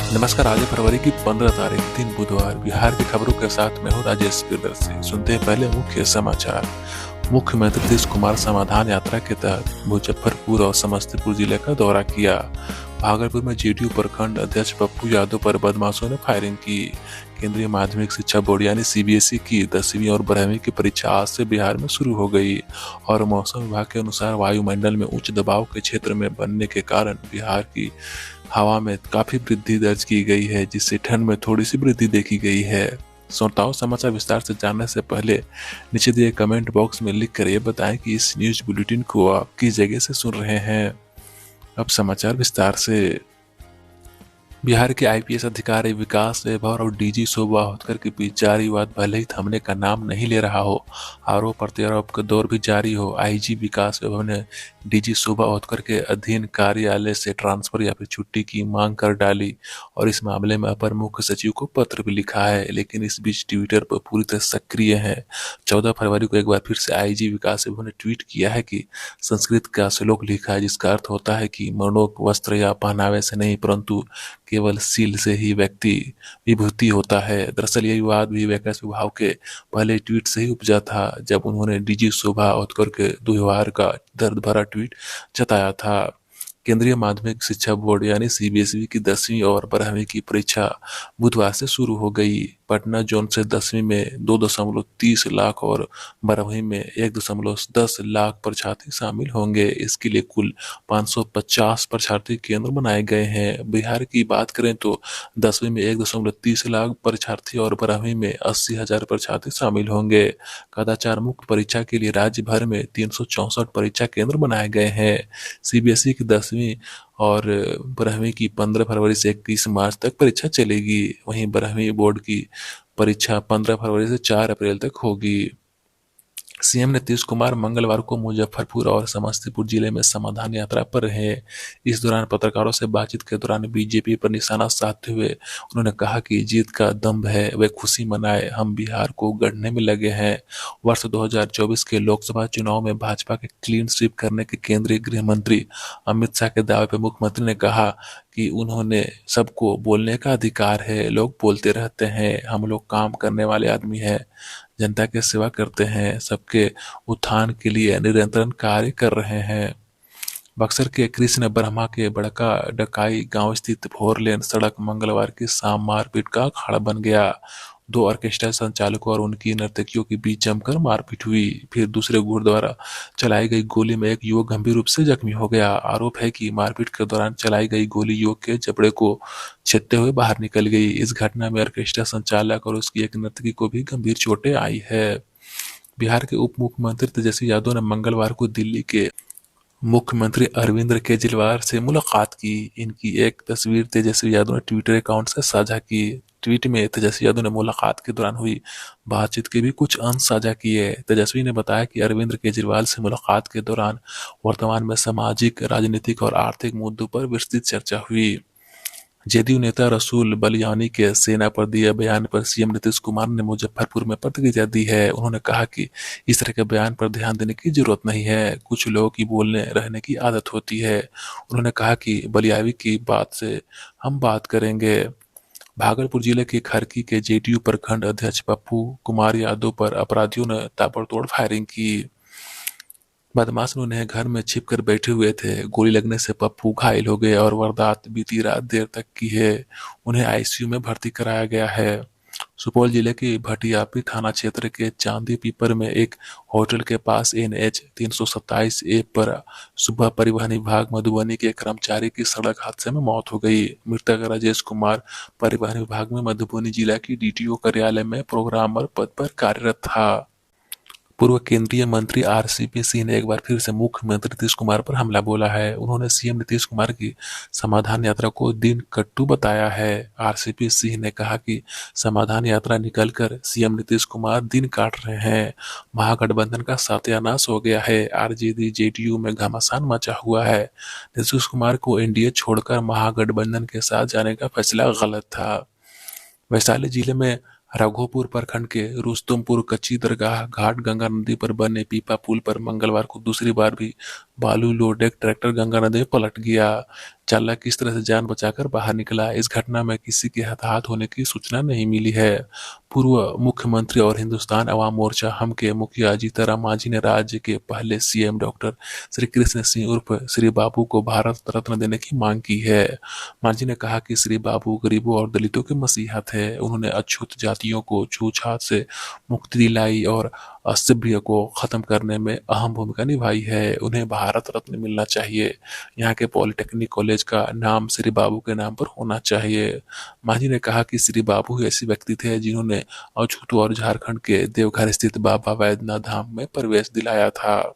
नमस्कार। आज है फरवरी की 15 तारीख, दिन बुधवार। बिहार की खबरों के साथ मैं हूँ राजेश प्रियदर्शी। सुनते हैं पहले मुख्य समाचार। मुख्यमंत्री नीतीश कुमार समाधान यात्रा के तहत मुजफ्फरपुर और समस्तीपुर जिले का दौरा किया। भागलपुर में जेडीयू प्रखंड अध्यक्ष पप्पू यादव पर बदमाशों ने फायरिंग की। केंद्रीय माध्यमिक शिक्षा बोर्ड यानी सीबीएसई की 10वीं और 12वीं की परीक्षा आज से बिहार में शुरू हो गई। और मौसम विभाग के अनुसार वायुमंडल में उच्च दबाव के क्षेत्र में बनने के कारण बिहार की हवा में काफी वृद्धि दर्ज की गई है, जिससे ठंड में थोड़ी सी वृद्धि देखी गई है। श्रोताओं, समाचार विस्तार से जानने से पहले नीचे दिए कमेंट बॉक्स में लिख कर ये बताएं कि इस न्यूज बुलेटिन को आप किस जगह से सुन रहे हैं। अब समाचार विस्तार से। बिहार के आईपीएस अधिकारी विकास वैभव और डीजी शोभा होतकर के बीच जारी विवाद भले ही थमने का नाम नहीं ले रहा हो, आरोप प्रत्यारोप का दौर भी जारी हो। आईजी विकास वैभव ने डीजी शोभा होतकर के अधीन कार्यालय से ट्रांसफर या फिर छुट्टी की मांग कर डाली और इस मामले में अपर मुख्य सचिव को पत्र भी लिखा है, लेकिन इस बीच ट्विटर पर पूरी तरह सक्रिय है। 14 फरवरी को एक बार फिर से आईजी विकास वैभव ने ट्वीट किया है कि संस्कृत का श्लोक लिखा है, जिसका अर्थ होता है कि मरणोक वस्त्र या पहनावे से नहीं परंतु केवल सील से ही व्यक्ति विभूति होता है। दरअसल यह विवाद भी विकास विभाग के पहले ट्वीट से ही उपजा था, जब उन्होंने डीजी शोभा होतकर के दुर्व्यवहार का दर्द भरा ट्वीट जताया था। केंद्रीय माध्यमिक शिक्षा बोर्ड यानी सीबीएसई की 10वीं और 12वीं की परीक्षा बुधवार से शुरू हो गई। पटना जोन से 10वीं में 2.30 लाख और 12वीं में 1.10 लाख परीक्षार्थी शामिल होंगे। इसके लिए कुल 550 परीक्षार्थी केंद्र बनाए गए हैं। बिहार की बात करें तो 10वीं में 1.30 लाख परीक्षार्थी और 12वीं में 80,000 परीक्षार्थी शामिल होंगे। कदाचार मुक्त परीक्षा के लिए राज्य भर में 364 परीक्षा केंद्र बनाए गए हैं। सीबीएसई की 10वीं और 12वीं की 15 फरवरी से 21 मार्च तक परीक्षा चलेगी। वहीं 12वीं बोर्ड की परीक्षा 15 फरवरी से 4 अप्रैल तक होगी। सीएम नीतीश कुमार मंगलवार को मुजफ्फरपुर और समस्तीपुर जिले में समाधान यात्रा पर रहे। इस दौरान पत्रकारों से बातचीत के दौरान बीजेपी पर निशाना साधते हुए उन्होंने कहा कि जीत का दम्भ है, वे खुशी मनाए, हम बिहार को गढ़ने में लगे हैं। वर्ष 2024 के लोकसभा चुनाव में भाजपा के क्लीन स्वीप करने के केंद्रीय गृह मंत्री अमित शाह के दावे पर मुख्यमंत्री ने कहा कि उन्होंने सबको बोलने का अधिकार है, लोग बोलते रहते हैं, हम लोग काम करने वाले आदमी हैं, जनता की सेवा करते हैं, सबके उत्थान के लिए निरंतर कार्य कर रहे हैं। बक्सर के कृष्ण ब्रह्मा के बड़का डकाई गांव स्थित फोर लेन सड़क मंगलवार की शाम मारपीट का अखाड़ा बन गया। 2 ऑर्केस्ट्रा संचालकों और उनकी नर्तकियों के बीच जमकर मारपीट हुई। फिर दूसरे गुट द्वारा चलाई गई गोली में एक युवक गंभीर रूप से जख्मी हो गया। आरोप है कि मारपीट के दौरान चलाई गई गोली युवक के जबड़े को छेदते हुए बाहर निकल गई। इस घटना में ऑर्केस्ट्रा संचालक और उसकी एक नर्तकी को भी गंभीर चोटें आई है। बिहार के उप मुख्यमंत्री तेजस्वी यादव ने मंगलवार को दिल्ली के मुख्यमंत्री अरविंद केजरीवाल से मुलाकात की। इनकी एक तस्वीर तेजस्वी यादव ने ट्विटर अकाउंट से साझा की। ट्वीट में तेजस्वी यादव ने मुलाकात के दौरान हुई बातचीत के भी कुछ अंश साझा किए। तेजस्वी ने बताया कि अरविंद केजरीवाल से मुलाकात के दौरान वर्तमान में सामाजिक, राजनीतिक और आर्थिक मुद्दों पर विस्तृत चर्चा हुई। जेडीयू नेता रसूल बलियानी के सेना पर दिए बयान पर सीएम नीतीश कुमार ने मुजफ्फरपुर में प्रतिक्रिया दी है। उन्होंने कहा कि इस तरह के बयान पर ध्यान देने की जरूरत नहीं है, कुछ लोगों की बोलने रहने की आदत होती है। उन्होंने कहा कि बलियावी की बात से हम बात करेंगे। भागलपुर जिले के खरकी के जेडीयू प्रखंड अध्यक्ष पप्पू कुमार यादव पर अपराधियों ने ताबड़तोड़ फायरिंग की। बदमाश उन्हें घर में छिपकर बैठे हुए थे। गोली लगने से पप्पू घायल हो गए और वारदात बीती रात देर तक की है। उन्हें आईसीयू में भर्ती कराया गया है। सुपौल जिले के भटियापी थाना क्षेत्र के चांदी पीपर में एक होटल के पास एनएच 327 ए पर सुबह परिवहन विभाग मधुबनी के कर्मचारी की सड़क हादसे में मौत हो गई। मृतक राजेश कुमार परिवहन विभाग में मधुबनी जिला की डीटीओ कार्यालय में प्रोग्रामर पद पर कार्यरत था। पूर्व केंद्रीय मंत्री आरसीपी सिंह ने एक बार फिर से मुख्यमंत्री नीतीश कुमार पर हमला बोला है। उन्होंने सीएम नीतीश कुमार की समाधान यात्रा को दिन कट्टू बताया है। आरसीपी सिंह ने कहा कि समाधान यात्रा निकलकर सीएम नीतीश कुमार दिन काट रहे हैं। महागठबंधन का सत्यानाश हो गया है। आरजेडी जेडीयू में घमासान मचा हुआ है। नीतीश कुमार को एनडीए छोड़कर महागठबंधन के साथ जाने का फैसला गलत था। वैशाली जिले में राघोपुर प्रखंड के रुस्तमपुर कच्ची दरगाह घाट गंगा नदी पर बने पीपा पुल पर मंगलवार को दूसरी बार भी बालू लोड एक ट्रैक्टर गंगा नदी में पलट गया। चालक किस तरह से जान बचाकर बाहर निकला, इस घटना में किसी के हताहत होने की सूचना नहीं मिली है। पूर्व मुख्यमंत्री और हिंदुस्तान अवाम मोर्चा हम के मुखिया जीतनराम मांझी ने राज्य के पहले सीएम डॉक्टर श्री कृष्ण सिंह उर्फ श्री बाबू को भारत रत्न देने की मांग की है। मांझी ने कहा कि श्री बाबू गरीबों और दलितों के मसीहा थे। उन्होंने अछूत जातियों को छूछात से मुक्ति दिलाई और असभ्य को खत्म करने में अहम भूमिका निभाई है। उन्हें भारत रत्न मिलना चाहिए। यहाँ के पॉलिटेक्निक कॉलेज का नाम श्री बाबू के नाम पर होना चाहिए। मांझी ने कहा कि श्री बाबू ही ऐसे व्यक्ति थे जिन्होंने अछूत और झारखंड के देवघर स्थित बाबा वैद्यनाथ धाम में प्रवेश दिलाया था।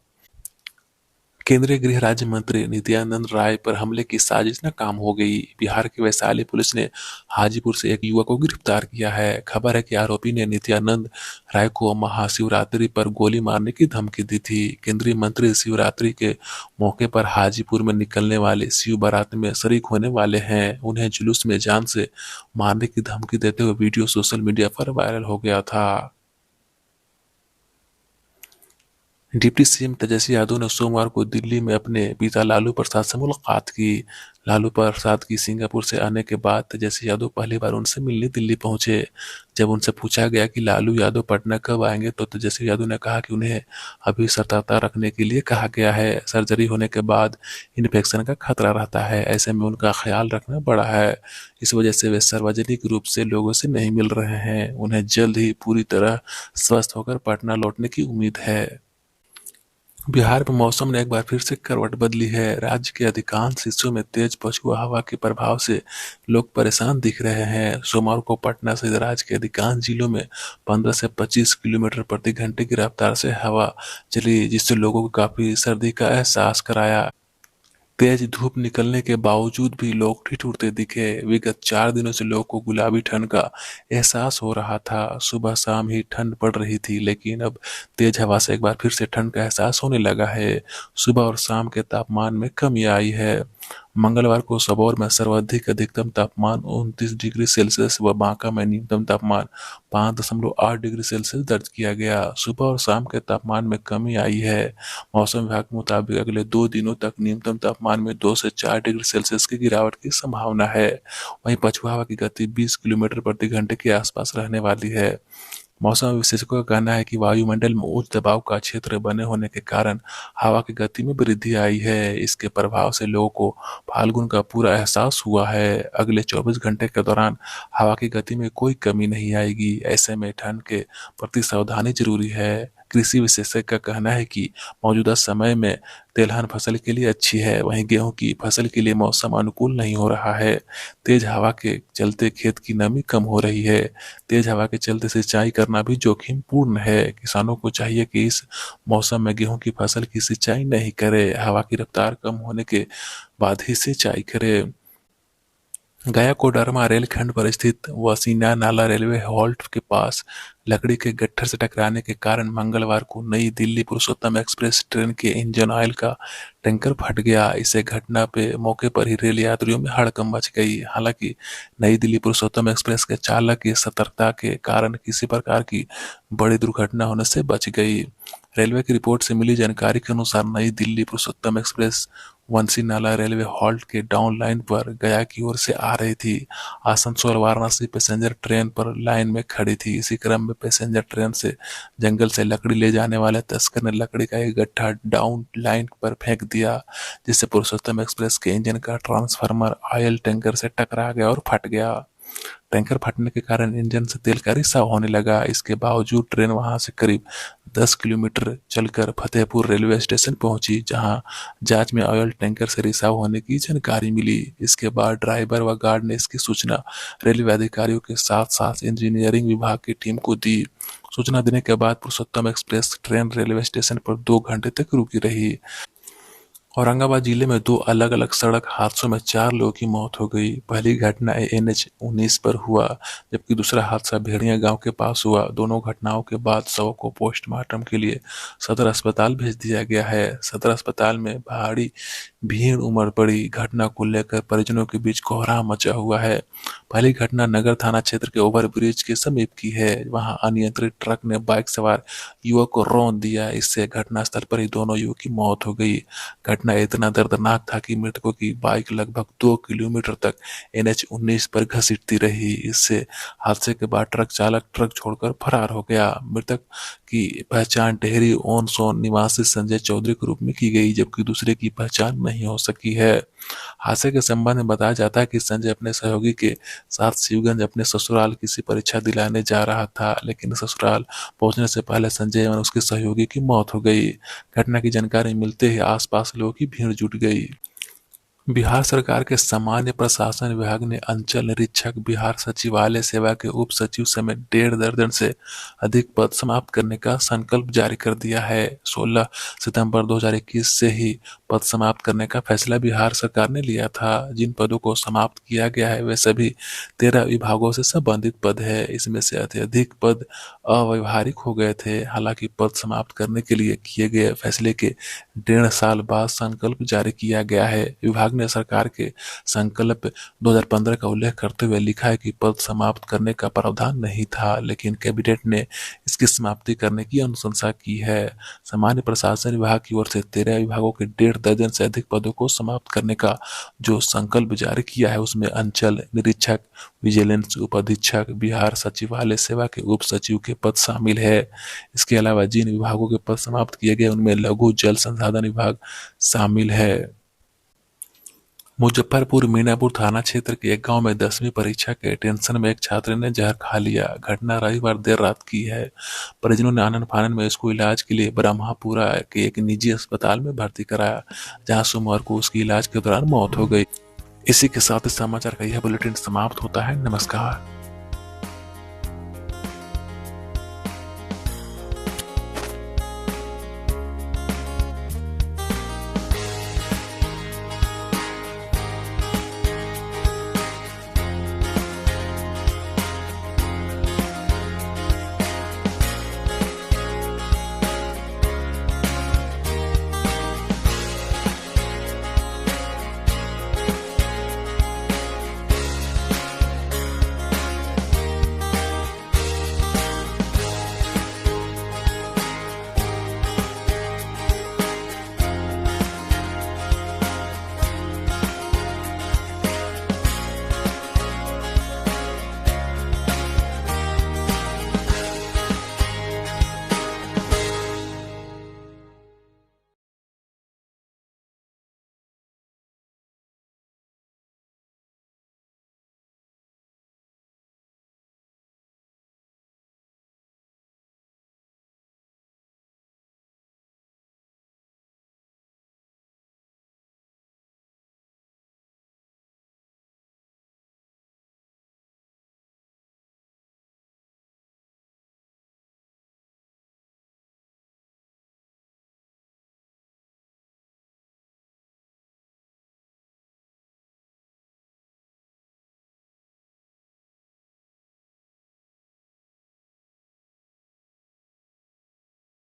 केंद्रीय गृह राज्य मंत्री नित्यानंद राय पर हमले की साजिश नाकाम हो गई। बिहार की वैशाली पुलिस ने हाजीपुर से एक युवक को गिरफ्तार किया है। खबर है कि आरोपी ने नित्यानंद राय को महाशिवरात्रि पर गोली मारने की धमकी दी थी। केंद्रीय मंत्री शिवरात्रि के मौके पर हाजीपुर में निकलने वाले शिव बारात में शरीक होने वाले हैं। उन्हें जुलूस में जान से मारने की धमकी देते हुए वीडियो सोशल मीडिया पर वायरल हो गया था। डिप्टी सीएम तेजस्वी यादव ने सोमवार को दिल्ली में अपने पिता लालू प्रसाद से मुलाकात की। लालू प्रसाद की सिंगापुर से आने के बाद तेजस्वी यादव पहली बार उनसे मिलने दिल्ली पहुंचे। जब उनसे पूछा गया कि लालू यादव पटना कब आएंगे तो तेजस्वी यादव ने कहा कि उन्हें अभी सतर्कता रखने के लिए कहा गया है। सर्जरी होने के बाद इन्फेक्शन का खतरा रहता है, ऐसे में उनका ख्याल रखना बड़ा है। इस वजह से वे सार्वजनिक रूप से लोगों से नहीं मिल रहे हैं। उन्हें जल्द ही पूरी तरह स्वस्थ होकर पटना लौटने की उम्मीद है। बिहार में मौसम ने एक बार फिर से करवट बदली है। राज्य के अधिकांश हिस्सों में तेज पछुआ हवा के प्रभाव से लोग परेशान दिख रहे हैं। सोमवार को पटना सहित राज्य के अधिकांश जिलों में 15 से 25 किलोमीटर प्रति घंटे की रफ्तार से हवा चली, जिससे लोगों को काफी सर्दी का एहसास कराया। तेज धूप निकलने के बावजूद भी लोग ठिठुरते दिखे। विगत 4 दिनों से लोगों को गुलाबी ठंड का एहसास हो रहा था। सुबह शाम ही ठंड पड़ रही थी, लेकिन अब तेज हवा से एक बार फिर से ठंड का एहसास होने लगा है। सुबह और शाम के तापमान में कमी आई है। मंगलवार को सबौर में सर्वाधिक अधिकतम तापमान 29 डिग्री सेल्सियस व बांका में न्यूनतम तापमान 5.8 डिग्री सेल्सियस दर्ज किया गया। सुबह और शाम के तापमान में कमी आई है। मौसम विभाग के मुताबिक अगले 2 दिनों तक न्यूनतम तापमान में 2 से 4 डिग्री सेल्सियस की गिरावट की संभावना है। वहीं पछुआ हवा की गति 20 किलोमीटर प्रति घंटे के आसपास रहने वाली है। मौसम विशेषज्ञों का कहना है कि वायुमंडल में उच्च दबाव का क्षेत्र बने होने के कारण हवा की गति में वृद्धि आई है। इसके प्रभाव से लोगों को फाल्गुन का पूरा एहसास हुआ है। अगले 24 घंटे के दौरान हवा की गति में कोई कमी नहीं आएगी। ऐसे में ठंड के प्रति सावधानी जरूरी है। कृषि विशेषज्ञ का कहना है कि मौजूदा समय में तिलहन फसल के लिए अच्छी है, वहीं गेहूं की फसल के लिए मौसम अनुकूल नहीं हो रहा है। तेज हवा के चलते खेत की नमी कम हो रही है। तेज हवा के चलते सिंचाई करना भी जोखिम पूर्ण है। किसानों को चाहिए कि इस मौसम में गेहूं की फसल की सिंचाई नहीं करे। हवा की रफ्तार कम होने के बाद ही सिंचाई करे। गया कोडरमा रेलखंड पर स्थित वसीना नाला रेलवे हॉल्ट के पास लकड़ी के गट्ठर से टकराने के कारण मंगलवार को नई दिल्ली पुरुषोत्तम एक्सप्रेस ट्रेन के इंजन ऑयल का टैंकर फट गया। इसे घटना पे मौके पर ही रेल यात्रियों में हड़कंप मच गई। हालांकि नई दिल्ली पुरुषोत्तम एक्सप्रेस के चालक की सतर्कता के कारण किसी प्रकार की बड़ी दुर्घटना होने से बच गई। रेलवे की रिपोर्ट से मिली जानकारी के अनुसार नई दिल्ली पुरुषोत्तम एक्सप्रेस वंशी नाला रेलवे हॉल्ट के डाउन लाइन पर गया की ओर से आ रही थी। आसनसोल वाराणसी पैसेंजर ट्रेन पर लाइन में खड़ी थी। इसी क्रम में पैसेंजर ट्रेन से जंगल से लकड़ी ले जाने वाले तस्कर ने लकड़ी का एक गट्ठा डाउन लाइन पर फेंक दिया, जिससे पुरुषोत्तम एक्सप्रेस के इंजन का ट्रांसफार्मर ऑयल टैंकर से टकरा गया और फट गया। टैंकर फटने के कारण इंजन से तेल का रिसाव होने लगा। इसके बावजूद ट्रेन वहां से करीब 10 किलोमीटर चलकर फतेहपुर रेलवे स्टेशन पहुंची, जहां जांच में ऑयल टैंकर से रिसाव होने की जानकारी मिली। इसके बाद ड्राइवर व गार्ड ने इसकी सूचना रेलवे अधिकारियों के साथ साथ इंजीनियरिंग विभाग की टीम को दी। सूचना देने के बाद पुरुषोत्तम एक्सप्रेस ट्रेन रेलवे स्टेशन पर 2 घंटे तक रुकी रही। औरंगाबाद जिले में 2 अलग अलग सड़क हादसों में 4 लोगों की मौत हो गई। पहली घटना NH-19 पर हुआ, जबकि दूसरा हादसा भेड़िया गांव के पास हुआ। दोनों घटनाओं के बाद शव को पोस्टमार्टम के लिए सदर अस्पताल भेज दिया गया है। सदर अस्पताल में भारी भीड़ उमड़ पड़ी। घटना को लेकर परिजनों के बीच कोहराम मचा हुआ है। पहली घटना नगर थाना क्षेत्र के ओवरब्रिज के समीप की है। वहां अनियंत्रित ट्रक ने बाइक सवार युवक को रौंद दिया। इससे घटनास्थल पर ही दोनों युवक की मौत हो गई। घटना इतना दर्दनाक था कि मृतकों की बाइक लगभग 2 किलोमीटर तक NH 19 पर घसीटती रही। इससे हादसे के बाद ट्रक चालक ट्रक छोड़कर फरार हो गया। मृतक की पहचान टेहरी ओन सोन निवासी संजय चौधरी के रूप में की गई, जबकि दूसरे की पहचान नहीं हो सकी है। हादसे के संबंध में बताया जाता है कि संजय अपने सहयोगी के साथ शिवगंज अपने ससुराल किसी परीक्षा दिलाने जा रहा था, लेकिन ससुराल पहुंचने से पहले संजय और उसके सहयोगी की मौत हो गई। घटना की जानकारी मिलते ही आसपास लोगों की भीड़ जुट गई। बिहार सरकार के सामान्य प्रशासन विभाग ने अंचल निरीक्षक, बिहार सचिवालय सेवा के उप सचिव समेत 1.5 दर्जन से अधिक पद समाप्त करने का संकल्प जारी कर दिया है। 16 सितंबर 2021 से ही पद समाप्त करने का फैसला बिहार सरकार ने लिया था। जिन पदों को समाप्त किया गया है वे सभी 13 विभागों से संबंधित पद है। इसमें से अत्यधिक पद अव्यवहारिक हो गए थे। हालांकि पद समाप्त करने के लिए किए गए फैसले के 1.5 साल बाद संकल्प जारी किया गया है। विभाग ने सरकार के संकल्प 2015 का उल्लेख करते हुए लिखा है कि पद समाप्त करने का प्रावधान नहीं था, लेकिन कैबिनेट ने इसकी समाप्ति करने की अनुशंसा की है। सामान्य प्रशासन विभाग की ओर से 13 विभागों के 1.5 दर्जन से अधिक पदों को समाप्त करने का जो संकल्प जारी किया है उसमें अंचल निरीक्षक, विजिलेंस उपाधीक्षक, बिहार सचिवालय सेवा के उप सचिव के पद शामिल है। इसके अलावा जिन विभागों के पद समाप्त किए गए उनमें लघु जल संसाधन विभाग शामिल है। मुजफ्फरपुर मीनापुर थाना क्षेत्र के एक गांव में 10वीं परीक्षा के टेंशन में एक छात्र ने जहर खा लिया। घटना रविवार देर रात की है। परिजनों ने आनन फानन में इसको इलाज के लिए ब्रह्मपुरा के एक निजी अस्पताल में भर्ती कराया, जहां सोमवार को उसकी इलाज के दौरान मौत हो गई। इसी के साथ इस समाचार का यह बुलेटिन समाप्त होता है। नमस्कार।